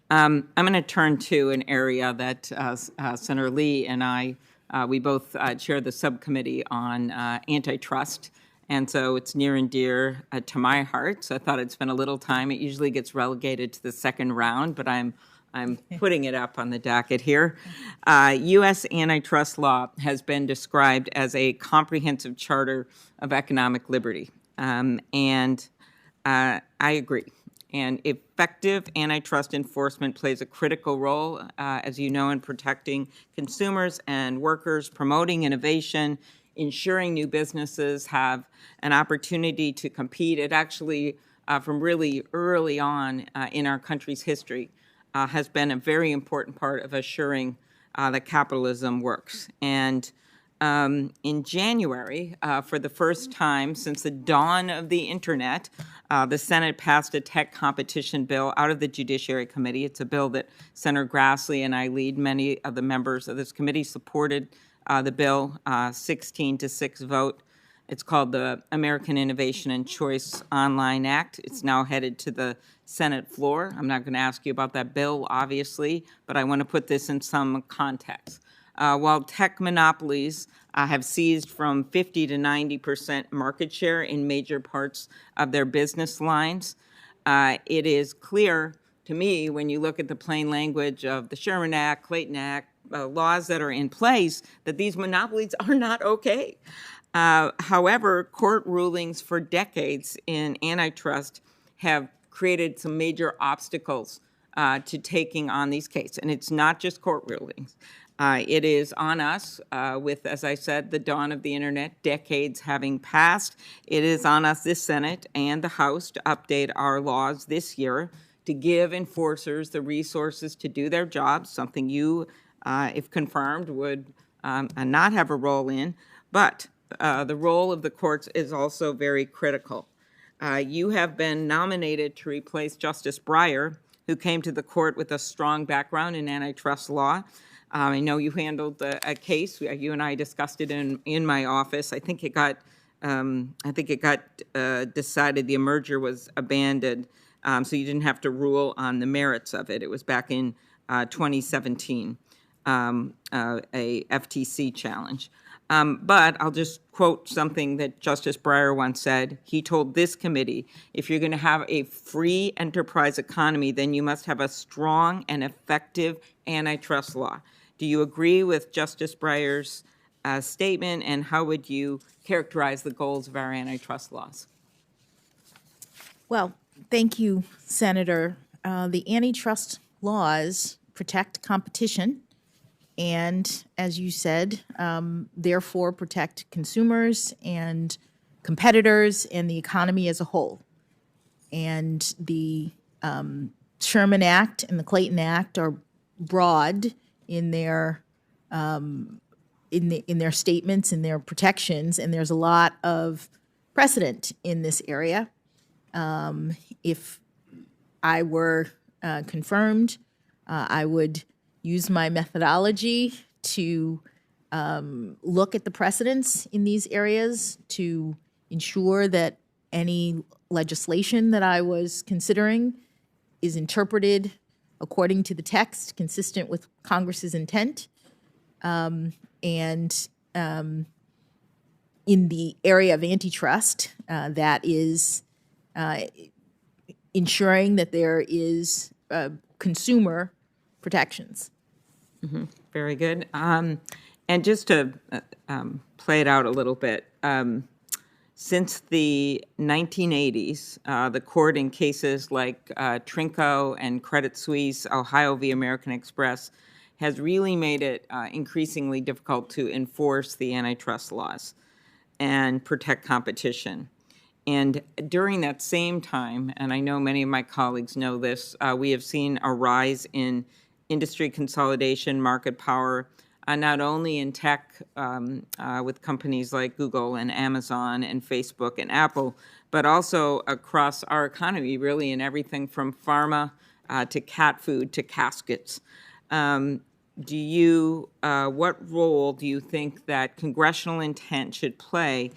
I'm going to turn to an area that Senator Lee and I, we both chair the subcommittee on antitrust, and so it's near and dear to my heart. So I thought I'd spend a little time. It usually gets relegated to the second round, but I'm putting it up on the docket here. U.S. antitrust law has been described as a comprehensive charter of economic liberty, and I agree. And effective antitrust enforcement plays a critical role, as you know, in protecting consumers and workers, promoting innovation, ensuring new businesses have an opportunity to compete. It actually, from really early on in our country's history, has been a very important part of assuring that capitalism works. And in January, for the first time since the dawn of the internet, the Senate passed a tech competition bill out of the Judiciary Committee. It's a bill that Senator Grassley and I lead. Many of the members of this committee supported the bill, 16-6 vote. It's called the American Innovation and Choice Online Act. It's now headed to the Senate floor. I'm not going to ask you about that bill, obviously, but I want to put this in some context. While tech monopolies have seized from 50 to 90% market share in major parts of their business lines, it is clear to me when you look at the plain language of the Sherman Act, Clayton Act, laws that are in place, that these monopolies are not okay. However, court rulings for decades in antitrust have created some major obstacles to taking on these cases. And it's not just court rulings. It is on us with, as I said, the dawn of the internet, decades having passed. It is on us, this Senate and the House, to update our laws this year to give enforcers the resources to do their jobs, something you, if confirmed, would not have a role in. But the role of the courts is also very critical. You have been nominated to replace Justice Breyer, who came to the court with a strong background in antitrust law. I know you handled a case. You and I discussed it in my office. I think it got decided the merger was abandoned, so you didn't have to rule on the merits of it. It was back in 2017, a FTC challenge. But I'll just quote something that Justice Breyer once said. He told this committee, if you're going to have a free enterprise economy, then you must have a strong and effective antitrust law. Do you agree with Justice Breyer's statement, and how would you characterize the goals of our antitrust laws? Well, thank you, Senator. The antitrust laws protect competition and, as you said, therefore protect consumers and competitors and the economy as a whole. And the Sherman Act and the Clayton Act are broad in their in their statements and their protections, and there's a lot of precedent in this area. If I were confirmed, I would use my methodology to look at the precedents in these areas to ensure that any legislation that I was considering is interpreted according to the text, consistent with Congress's intent. And in the area of antitrust, that is ensuring that there is consumer protections. Mm-hmm. Very good. And just to play it out a little bit, since the 1980s, the court in cases like Trinco and Credit Suisse, Ohio v. American Express, has really made it increasingly difficult to enforce the antitrust laws and protect competition. And during that same time, and I know many of my colleagues know this, we have seen a rise in industry consolidation, market power, not only in tech with companies like Google and Amazon and Facebook and Apple, but also across our economy, really in everything from pharma to cat food to caskets. What role do you think that congressional intent should play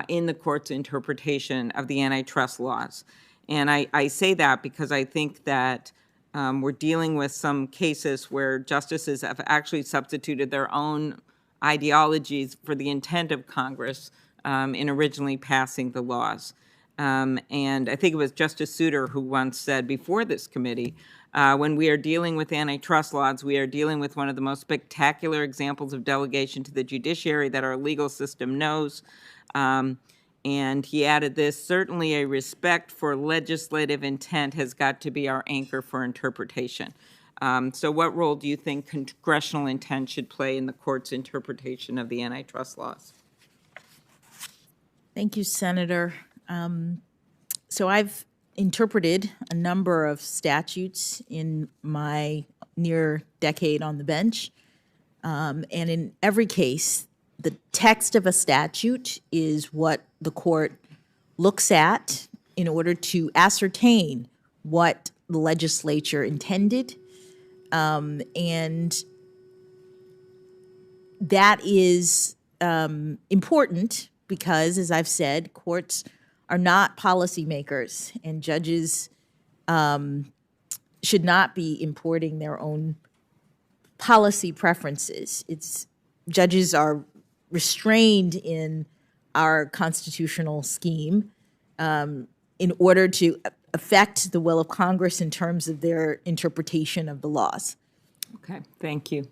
in the court's interpretation of the antitrust laws? And I say that because I think that We're dealing with some cases where justices have actually substituted their own ideologies for the intent of Congress in originally passing the laws. And I think it was Justice Souter who once said before this committee, when we are dealing with antitrust laws, we are dealing with one of the most spectacular examples of delegation to the judiciary that our legal system knows. And he added this, certainly a respect for legislative intent has got to be our anchor for interpretation. So what role do you think congressional intent should play in the court's interpretation of the antitrust laws? Thank you, Senator. So I've interpreted a number of statutes in my near decade on the bench. And in every case, the text of a statute is what the court looks at in order to ascertain what the legislature intended. And that is important because, as I've said, courts are not policymakers, and judges should not be importing their own policy preferences. Judges are restrained in our constitutional scheme in order to affect the will of Congress in terms of their interpretation of the laws. Okay, thank you.